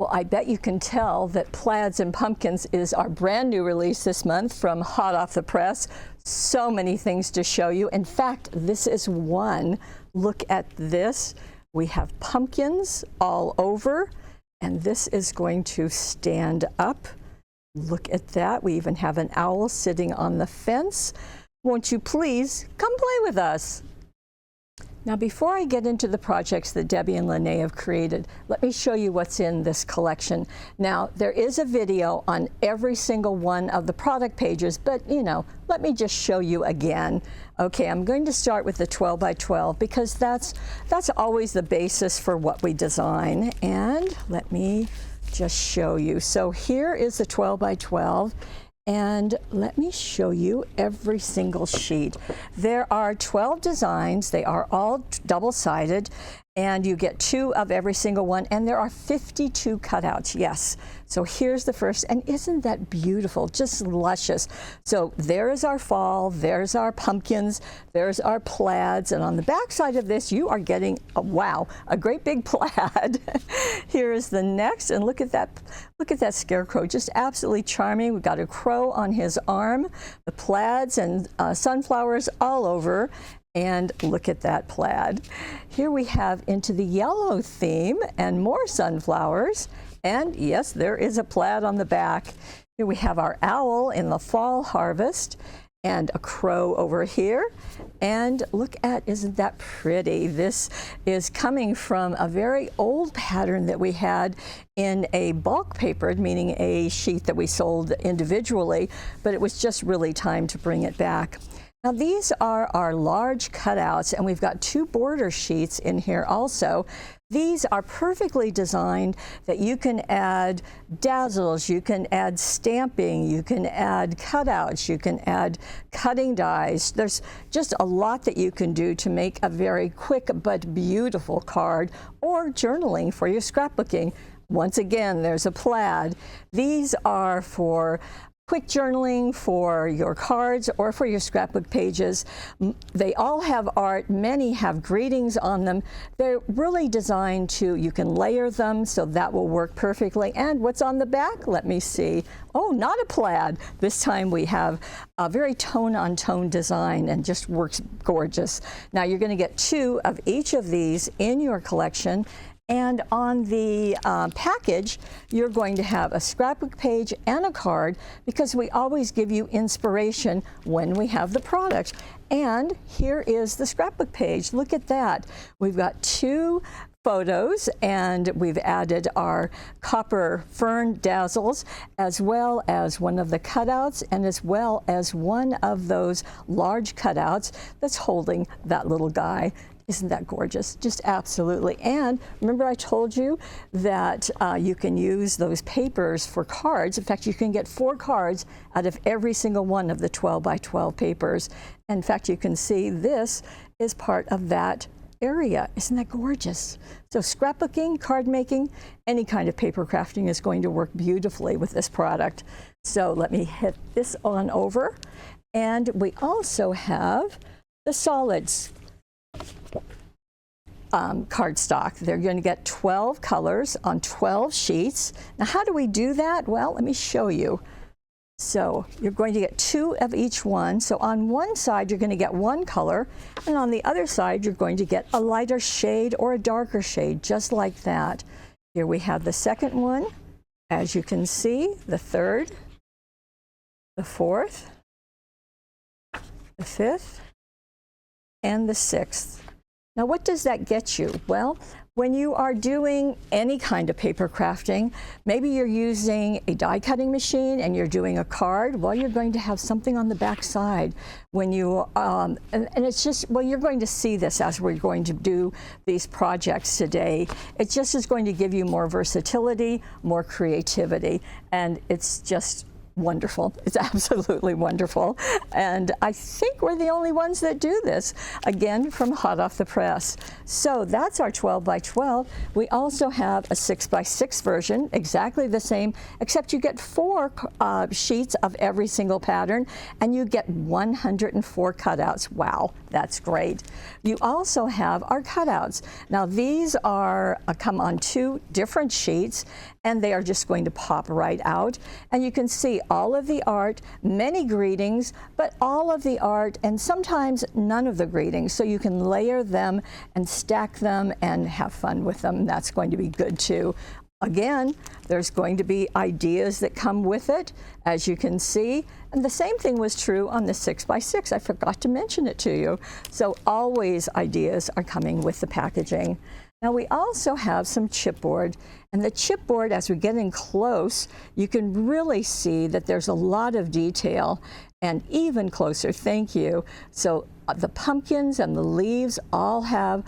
Well, I bet you can tell that Plaids and Pumpkins is our brand new release this month from hot off the press. So many things to show you. In fact, this is one. Look at this. We have pumpkins all over, and this is going to stand up. Look at that. We even have an owl sitting on the fence. Won't you please come play with us? Now, before I get into the projects that Debbie and Lene have created, let me show you what's in this collection. Now, there is a video on every single one of the product pages, but let me just show you again. Okay, I'm going to start with the 12 by 12 because that's always the basis for what we design. And let me just show you. So here is the 12 by 12. And let me show you every single sheet. There are 12 designs. They are all double-sided, and you get 2 of every single one, and there are 52 cutouts, yes. So here's the first, and isn't that beautiful? Just luscious. So there is our fall, there's our pumpkins, there's our plaids, and on the back side of this, you are getting, wow, a great big plaid. Here is the next, and look at that scarecrow, just absolutely charming. We've got a crow on his arm, the plaids and sunflowers all over. And look at that plaid. Here we have into the yellow theme and more sunflowers. And yes, there is a plaid on the back. Here we have our owl in the fall harvest and a crow over here. And look at, isn't that pretty? This is coming from a very old pattern that we had in a bulk paper, meaning a sheet that we sold individually, but it was just really time to bring it back. Now these are our large cutouts, and we've got 2 border sheets in here also. These are perfectly designed that you can add dazzles, you can add stamping, you can add cutouts, you can add cutting dies. There's just a lot that you can do to make a very quick but beautiful card or journaling for your scrapbooking. Once again, there's a plaid. These are for quick journaling, for your cards, or for your scrapbook pages. They all have art. Many have greetings on them. They're really designed to, you can layer them, so that will work perfectly. And what's on the back? Let me see. Oh, not a plaid. This time we have a very tone-on-tone design and just works gorgeous. Now you're going to get 2 of each of these in your collection. And on the package, you're going to have a scrapbook page and a card because we always give you inspiration when we have the product. And here is the scrapbook page. Look at that. We've got 2 photos, and we've added our copper fern dazzles, as well as one of the cutouts, and as well as one of those large cutouts that's holding that little guy. Isn't that gorgeous? Just absolutely. And remember I told you that you can use those papers for cards. In fact, you can get 4 cards out of every single one of the 12 by 12 papers. In fact, you can see this is part of that area. Isn't that gorgeous? So scrapbooking, card making, any kind of paper crafting is going to work beautifully with this product. So let me hit this on over. And we also have the solids cardstock. They're going to get 12 colors on 12 sheets. Now, how do we do that? Well, let me show you. So you're going to get 2 of each one. So on one side, you're going to get 1 color, and on the other side, you're going to get a lighter shade or a darker shade, just like that. Here we have the second one. As you can see, the third, the fourth, the fifth, and the 6th. Now, what does that get you? Well, when you are doing any kind of paper crafting, maybe you're using a die cutting machine and you're doing a card, well, you're going to have something on the back side. When you, and it's just, well, you're going to see this as we're going to do these projects today. It just is going to give you more versatility, more creativity, and it's just wonderful. It's absolutely wonderful. And I think we're the only ones that do this, again, from hot off the press. So that's our 12 by 12. We also have a 6 by 6 version, exactly the same, except you get 4 sheets of every single pattern, and you get 104 cutouts. Wow, that's great. You also have our cutouts. Now these are come on 2 different sheets, and they are just going to pop right out. And you can see all of the art, many greetings, but all of the art, and sometimes none of the greetings. So you can layer them and stack them and have fun with them. That's going to be good too. Again, there's going to be ideas that come with it, as you can see. And the same thing was true on the 6 by 6. I forgot to mention it to you. So always ideas are coming with the packaging. Now we also have some chipboard, and the chipboard, as we get in close, you can really see that there's a lot of detail, and even closer, thank you. So the pumpkins and the leaves all have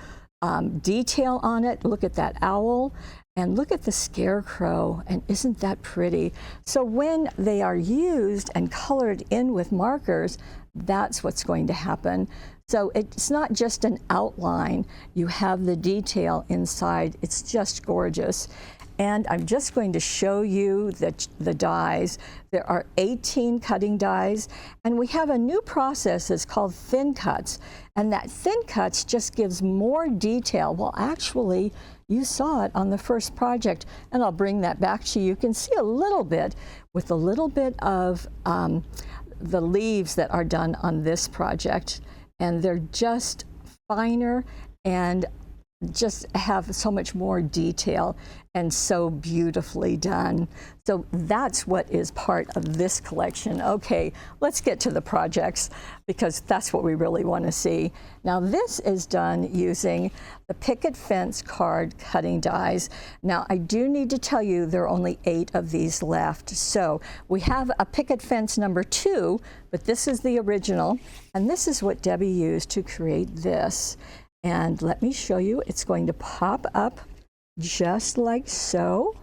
detail on it. Look at that owl, and look at the scarecrow, and isn't that pretty? So when they are used and colored in with markers, that's what's going to happen. So it's not just an outline, you have the detail inside. It's just gorgeous. And I'm just going to show you the dies. There are 18 cutting dies, and we have a new process that's called thin cuts. And that thin cuts just gives more detail. Well, actually, you saw it on the first project, and I'll bring that back to you. You can see a little bit with a little bit of the leaves that are done on this project. And they're just finer and just have so much more detail and so beautifully done. So that's what is part of this collection. Okay, let's get to the projects, because that's what we really want to see. Now this is done using the picket fence card cutting dies. Now I do need to tell you there are only 8 of these left. So we have a picket fence number 2, but this is the original, and this is what Debbie used to create this. And let me show you, it's going to pop up just like so.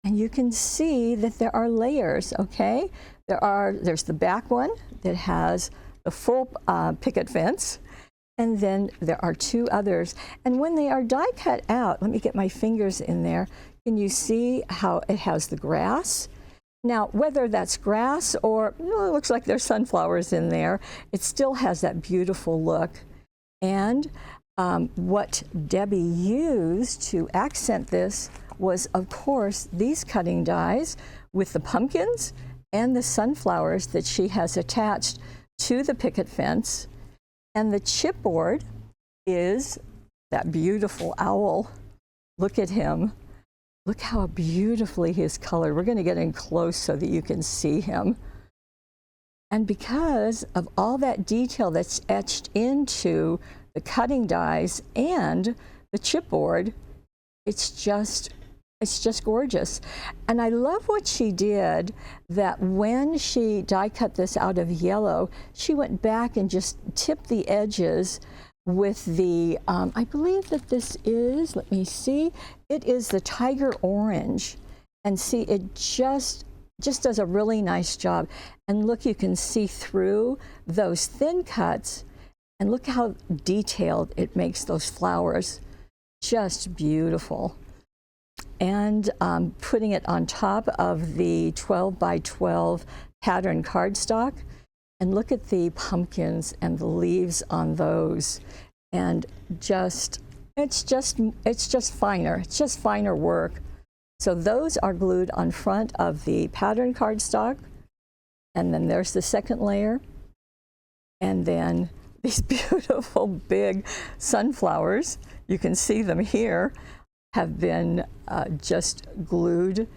And you can see that there are layers, okay? There's the back one that has the full picket fence, and then there are 2 others. And when they are die cut out, let me get my fingers in there, can you see how it has the grass? Now, whether that's grass or, well, it looks like there's sunflowers in there, it still has that beautiful look. And what Debbie used to accent this was, of course, these cutting dies with the pumpkins and the sunflowers that she has attached to the picket fence. And the chipboard is that beautiful owl. Look at him. Look how beautifully he's colored. We're going to get in close so that you can see him. And because of all that detail that's etched into the cutting dies and the chipboard, it's just gorgeous. And I love what she did, that when she die cut this out of yellow, she went back and just tipped the edges with the, I believe that this is, let me see, it is the tiger orange. And see, it just does a really nice job. And look, you can see through those thin cuts, and look how detailed it makes those flowers. Just beautiful. And putting it on top of the 12 by 12 pattern cardstock, and look at the pumpkins and the leaves on those. And it's just finer. It's just finer work. So those are glued on front of the pattern cardstock, and then there's the second layer, and then these beautiful big sunflowers, you can see them here, have been just glued,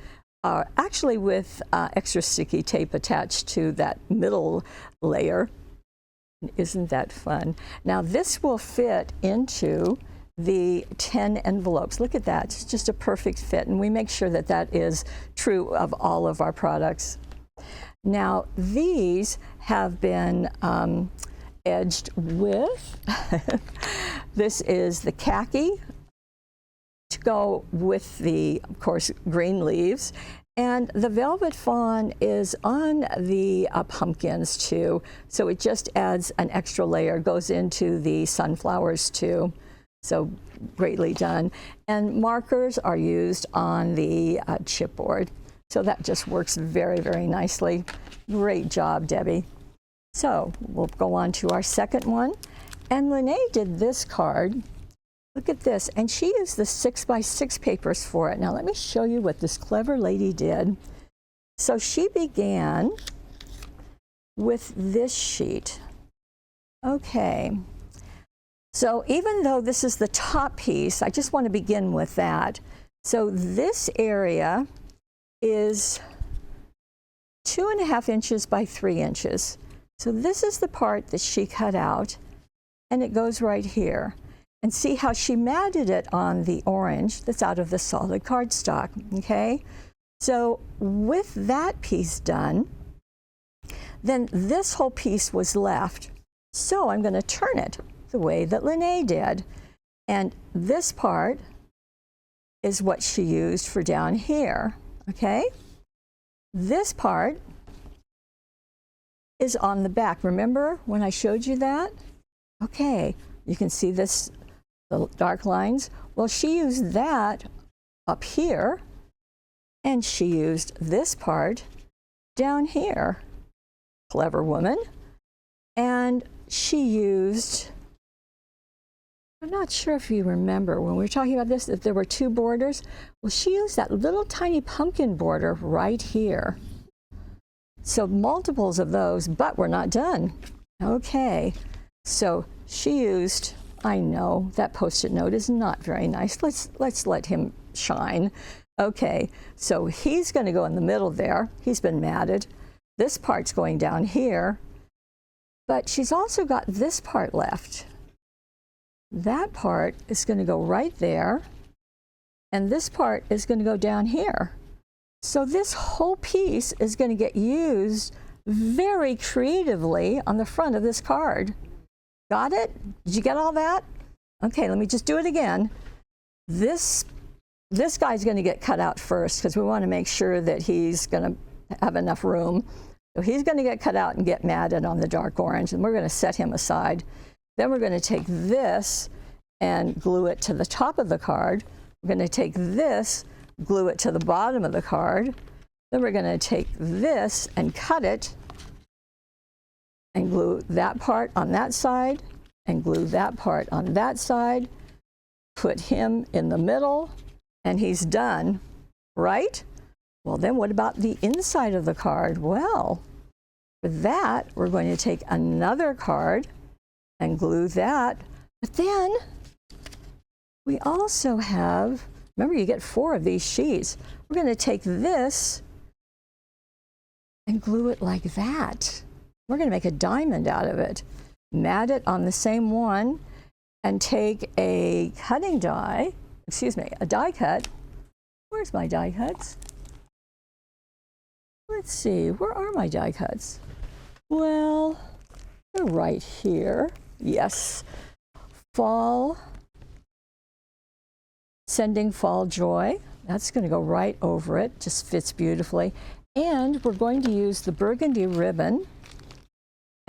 actually with extra sticky tape attached to that middle layer. Isn't that fun? Now this will fit into the 10 envelopes. Look at that, it's just a perfect fit, and we make sure that that is true of all of our products. Now these have been edged with, this is the khaki to go with the, of course, green leaves, And the Velvet Fawn is on the pumpkins too, so it just adds an extra layer, goes into the sunflowers too. So greatly done. And markers are used on the chipboard, so that just works very, very nicely. Great job, Debbie. So we'll go on to our second one. And Lene did this card. Look at this, and she used the 6x6 papers for it. Now let me show you what this clever lady did. So she began with this sheet. Okay, so even though this is the top piece, I just want to begin with that. So this area is 2.5 inches by 3 inches. So this is the part that she cut out, and it goes right here. And see how she matted it on the orange that's out of the solid cardstock, okay? So with that piece done, then this whole piece was left. So I'm going to turn it the way that Lene did. And this part is what she used for down here, okay? This part is on the back. Remember when I showed you that? Okay, you can see this, the dark lines. Well, she used that up here, and she used this part down here. Clever woman. And she used, I'm not sure if you remember when we were talking about this, if there were 2 borders. Well, she used that little tiny pumpkin border right here. So multiples of those, but we're not done. Okay, so she used, I know that Post-it note is not very nice. Let's let him shine. Okay, so he's going to go in the middle there. He's been matted. This part's going down here, but she's also got this part left. That part is going to go right there, and this part is going to go down here. So this whole piece is going to get used very creatively on the front of this card. Got it? Did you get all that? Okay, let me just do it again. This guy's going to get cut out first because we want to make sure that he's going to have enough room. So he's going to get cut out and get matted on the dark orange, and we're going to set him aside. Then we're going to take this and glue it to the top of the card. We're going to take this, glue it to the bottom of the card. Then we're going to take this and cut it and glue that part on that side and glue that part on that side. Put him in the middle, and he's done, right? Well, then what about the inside of the card? Well, for that, we're going to take another card and glue that. But then we also have, remember, you get 4 of these sheets. We're going to take this and glue it like that. We're going to make a diamond out of it. Mat it on the same one and take a cutting die, a die cut. Where's my die cuts? Let's see, where are my die cuts? Well, they're right here. Yes. Fall, Sending Fall Joy. That's going to go right over it. Just fits beautifully. And we're going to use the burgundy ribbon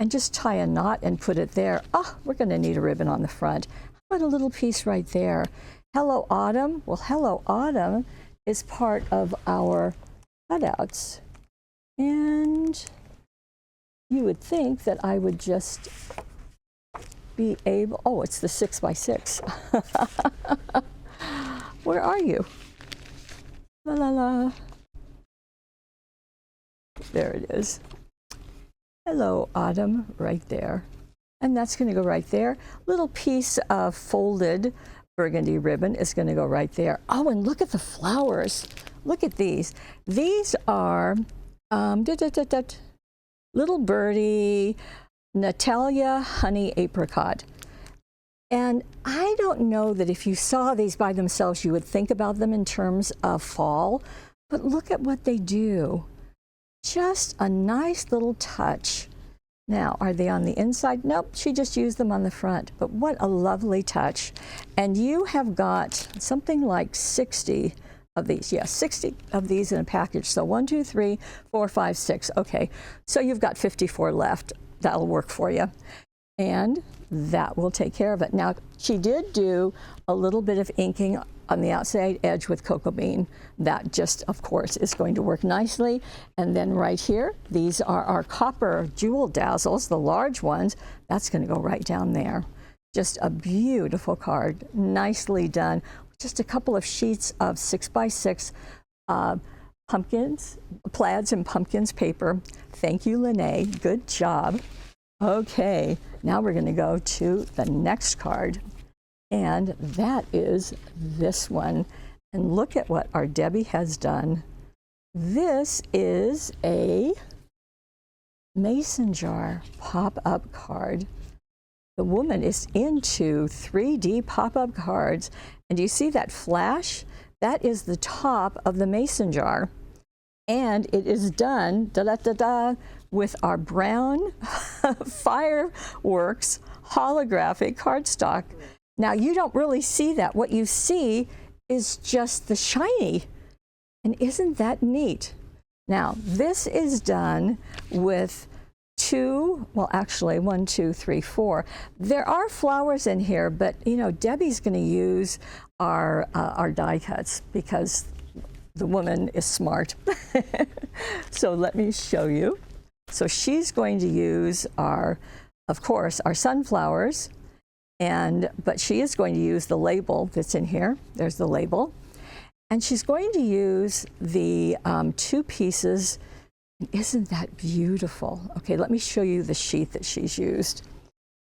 and just tie a knot and put it there. Oh, we're going to need a ribbon on the front. How about a little piece right there? Hello Autumn. Well, Hello Autumn is part of our cutouts. And you would think that I would just be able, oh, it's the 6x6. Where are you? La la la. There it is. Hello Autumn, right there. And that's going to go right there. Little piece of folded burgundy ribbon is going to go right there. Oh, and look at the flowers. Look at these. These are Little Birdie, Natalia Honey Apricot. And I don't know that if you saw these by themselves, you would think about them in terms of fall, but look at what they do. Just a nice little touch. Now, are they on the inside? Nope, she just used them on the front, but what a lovely touch. And you have got something like 60 of these. Yes, 60 of these in a package. So 1, 2, 3, 4, 5, 6. Okay, so you've got 54 left. That'll work for you. And that will take care of it. Now, she did do a little bit of inking on the outside edge with cocoa bean. That just, of course, is going to work nicely. And then right here, these are our copper jewel dazzles, the large ones. That's going to go right down there. Just a beautiful card, nicely done. Just a couple of sheets of 6x6 pumpkins, plaids and pumpkins paper. Thank you, Lene. Good job. Okay, now we're going to go to the next card, and that is this one. And look at what our Debbie has done. This is a mason jar pop-up card. The woman is into 3D pop-up cards, and do you see that flash? That is the top of the mason jar, and it is done with our brown fireworks holographic cardstock. Now, you don't really see that. What you see is just the shiny. And isn't that neat? Now, this is done with well, actually 1, 2, 3, 4. There are flowers in here, but you know, Debbie's going to use our die cuts because the woman is smart. So let me show you. So she's going to use of course, our sunflowers, but she is going to use the label that's in here. There's the label. And she's going to use the 2 pieces. Isn't that beautiful? Okay, let me show you the sheet that she's used.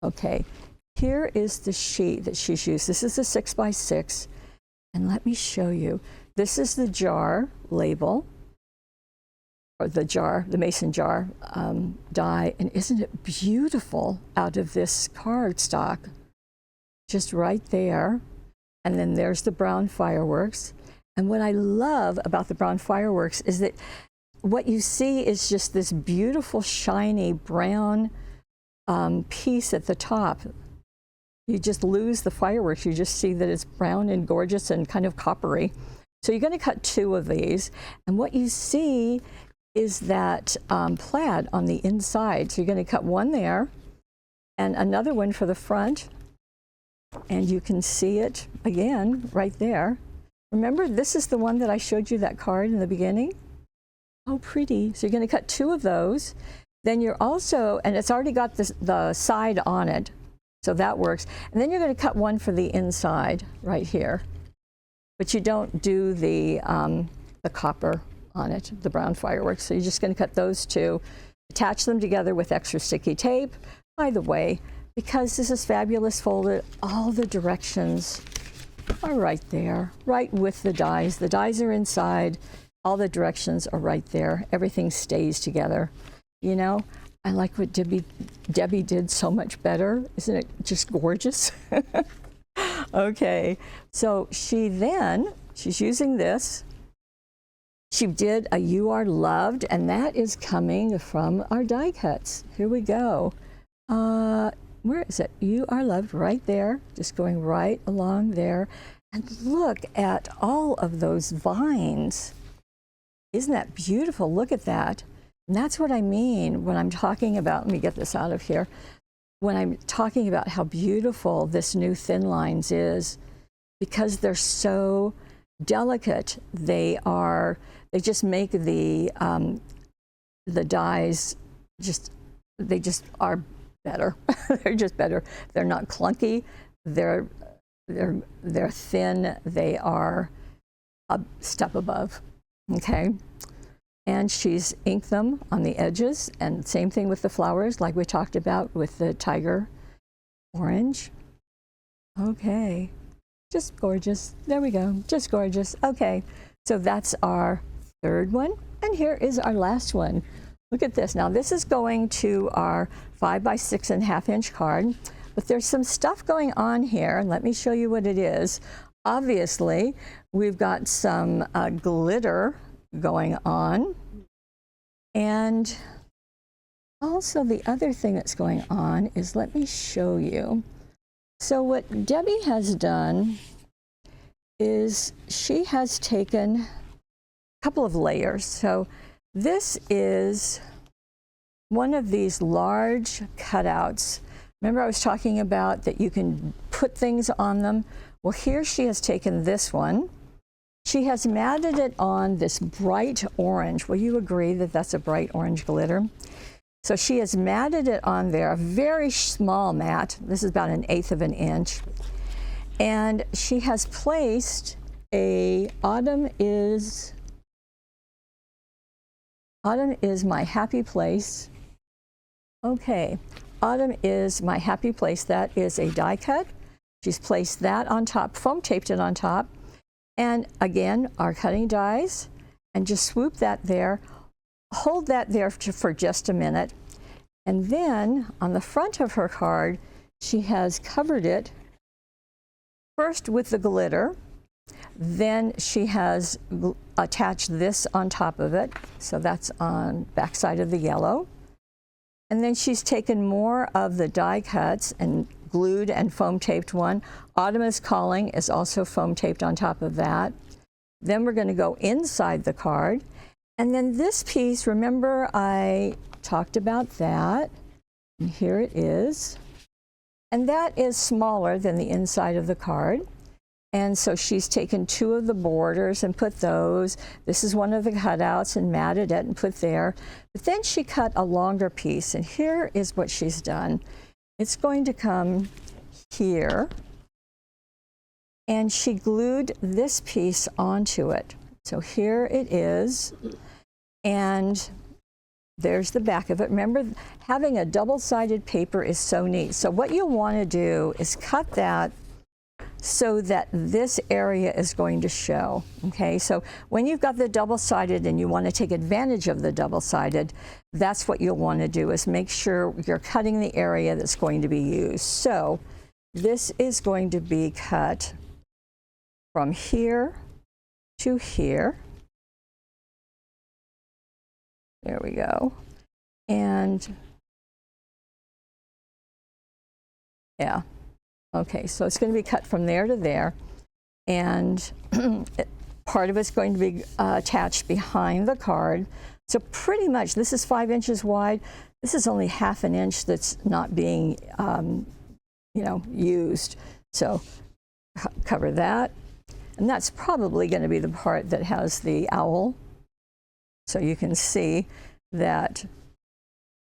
Okay, here is the sheet that she's used. This is a 6x6. And let me show you. This is the jar label. Or the mason jar die, and isn't it beautiful out of this cardstock? Just right there. And then there's the brown fireworks. And what I love about the brown fireworks is that what you see is just this beautiful, shiny brown piece at the top. You just lose the fireworks. You just see that it's brown and gorgeous and kind of coppery. So you're going to cut 2 of these. And what you see is that plaid on the inside. So you're going to cut 1 there and another one for the front. And you can see it again right there. Remember, this is the one that I showed you that card in the beginning? Oh, pretty. So you're going to cut 2 of those. Then you're also, and it's already got the side on it, so that works. And then you're going to cut 1 for the inside right here. But you don't do the copper on it, the brown fireworks. So you're just going to cut those 2, attach them together with extra sticky tape. By the way, because this is fabulous folded, all the directions are right there, right with the dies. The dies are inside. All the directions are right there. Everything stays together. You know, I like what Debbie did so much better. Isn't it just gorgeous? Okay, so she's using this. She did a You Are Loved, and that is coming from our die cuts. Here we go. Where is it? You Are Loved, right there. Just going right along there. And look at all of those vines. Isn't that beautiful? Look at that. And that's what I mean when I'm talking about, let me get this out of here. When I'm talking about how beautiful this new Thin Lines is, because they're so delicate, they just make the dies they just are better. They're just better. They're not clunky. They're thin. They are a step above. Okay. And she's inked them on the edges, and same thing with the flowers, like we talked about with the tiger orange. Okay. Just gorgeous. There we go. Just gorgeous. Okay. So that's our 3rd one. And here is our last one. Look at this. Now this is going to our 5x6.5 inch card, but there's some stuff going on here, and let me show you what it is. Obviously, we've got some glitter going on, and also the other thing that's going on is, let me show you. So what Debbie has done is she has taken a couple of layers. So this is one of these large cutouts. Remember I was talking about that you can put things on them? Well, here she has taken this one. She has matted it on this bright orange. Will you agree that that's a bright orange glitter? So she has matted it on there, a very small mat. This is about 1/8 of an inch. And she has placed a Autumn is my happy place. Okay, Autumn is my happy place. That is a die cut. She's placed that on top, foam taped it on top. And again, our cutting dies, and just swoop that there, hold that there for just a minute. And then on the front of her card, she has covered it first with the glitter. Then she has attached this on top of it. So that's on back side of the yellow. And then she's taken more of the die cuts and glued and foam taped one. Autumn is Calling is also foam taped on top of that. Then we're going to go inside the card. And then this piece, remember I talked about that. And here it is. And that is smaller than the inside of the card. And so she's taken 2 of the borders and put those. This is one of the cutouts and matted it and put there. But then she cut a longer piece, and here is what she's done. It's going to come here, and she glued this piece onto it. So here it is, and there's the back of it. Remember, having a double-sided paper is so neat. So what you'll want to do is cut that so that this area is going to show, okay? So when you've got the double-sided and you want to take advantage of the double-sided, that's what you'll want to do, is make sure you're cutting the area that's going to be used. So this is going to be cut from here to here. There we go. And yeah. Okay, so it's going to be cut from there to there, and part of it's going to be attached behind the card. So pretty much, this is 5 inches wide. This is only 1/2 inch that's not being, used. So cover that, and that's probably going to be the part that has the owl. So you can see that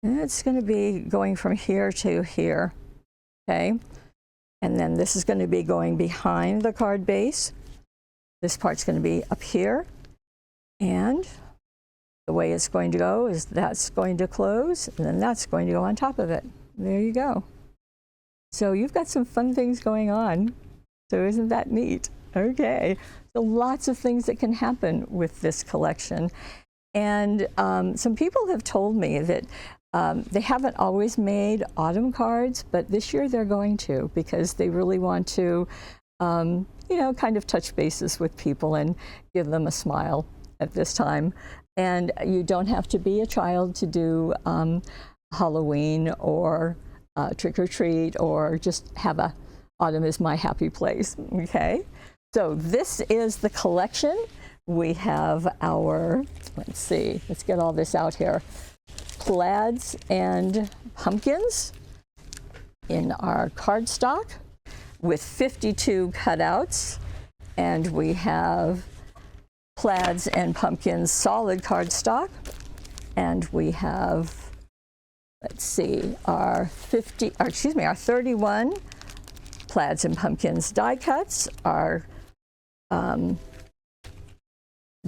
it's going to be going from here to here. Okay. And then this is going to be going behind the card base. This part's going to be up here. And the way it's going to go is that's going to close, and then that's going to go on top of it. There you go. So you've got some fun things going on. So isn't that neat? Okay. So lots of things that can happen with this collection. And some people have told me that they haven't always made autumn cards, but this year they're going to, because they really want to, kind of touch bases with people and give them a smile at this time. And you don't have to be a child to do Halloween or trick or treat, or just have a Autumn is my happy place, okay? So this is the collection. We have our, let's see, let's get all this out here. Plaids and pumpkins in our cardstock with 52 cutouts, and we have Plaids and pumpkins solid cardstock, and we have, let's see, our 31 Plaids and pumpkins die cuts, our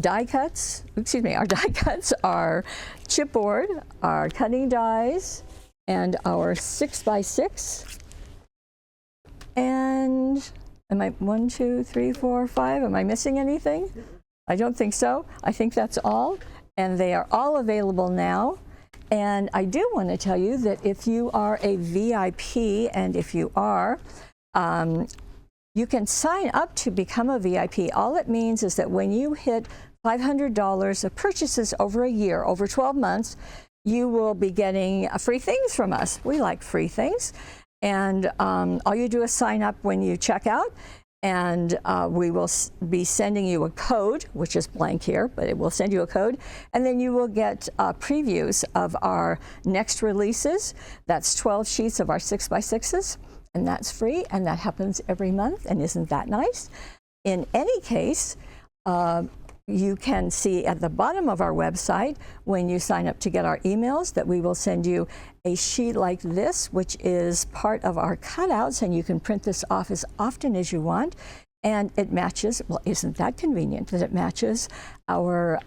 die cuts are chipboard, our cutting dies, and our 6x6. And am I 1, 2, 3, 4, 5? Am I missing anything? I don't think so. I think that's all. And they are all available now. And I do want to tell you that if you are a VIP, and if you are, you can sign up to become a VIP. All it means is that when you hit $500 of purchases over a year, over 12 months, you will be getting free things from us. We like free things. And all you do is sign up when you check out, and we will be sending you a code, which is blank here, but it will send you a code, and then you will get previews of our next releases. That's 12 sheets of our 6x6s, and that's free, and that happens every month, and isn't that nice? In any case, you can see at the bottom of our website when you sign up to get our emails that we will send you a sheet like this, which is part of our cutouts, and you can print this off as often as you want, and it matches. Well, isn't that convenient that it matches our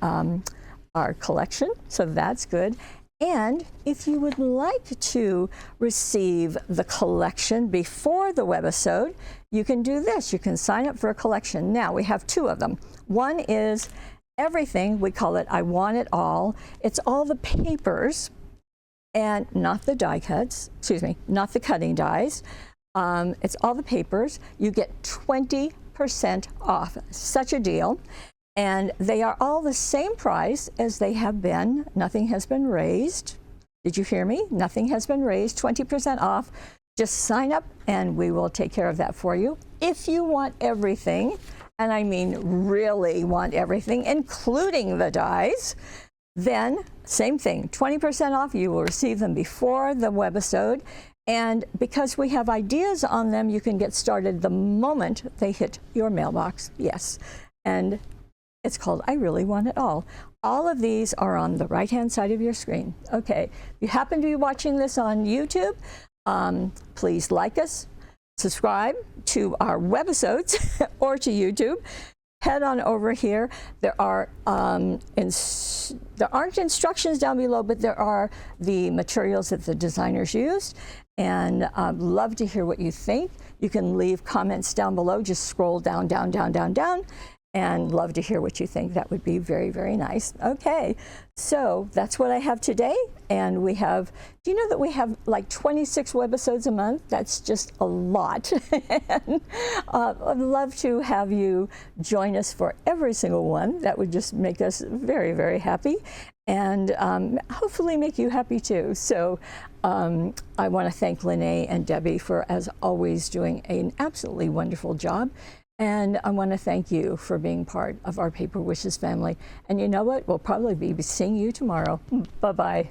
collection? So that's good. And if you would like to receive the collection before the webisode, you can do this. You can sign up for a collection. Now, we have two of them. One is everything. We call it I Want It All. It's all the papers and not the die cuts, excuse me, not the cutting dies. It's all the papers. You get 20% off. Such a deal. And they are all the same price as they have been. Nothing has been raised. Did you hear me? Nothing has been raised. 20% off. Just sign up and we will take care of that for you. If you want everything, and I mean really want everything, including the dies, then same thing, 20% off. You will receive them before the webisode. And because we have ideas on them, you can get started the moment they hit your mailbox. Yes. And it's called I Really Want It All. All of these are on the right-hand side of your screen. Okay, if you happen to be watching this on YouTube, please like us, subscribe to our webisodes or to YouTube. Head on over here. There aren't instructions down below, but there are the materials that the designers used. And I'd love to hear what you think. You can leave comments down below. Just scroll down, down, down, down, down. And love to hear what you think. That would be very, very nice. Okay, so that's what I have today. And we have, do you know that we have like 26 webisodes a month? That's just a lot. And, I'd love to have you join us for every single one. That would just make us very, very happy. And hopefully make you happy too. So I want to thank Lene and Debbie for, as always, doing an absolutely wonderful job. And I want to thank you for being part of our Paper Wishes family. And you know what? We'll probably be seeing you tomorrow. Bye-bye.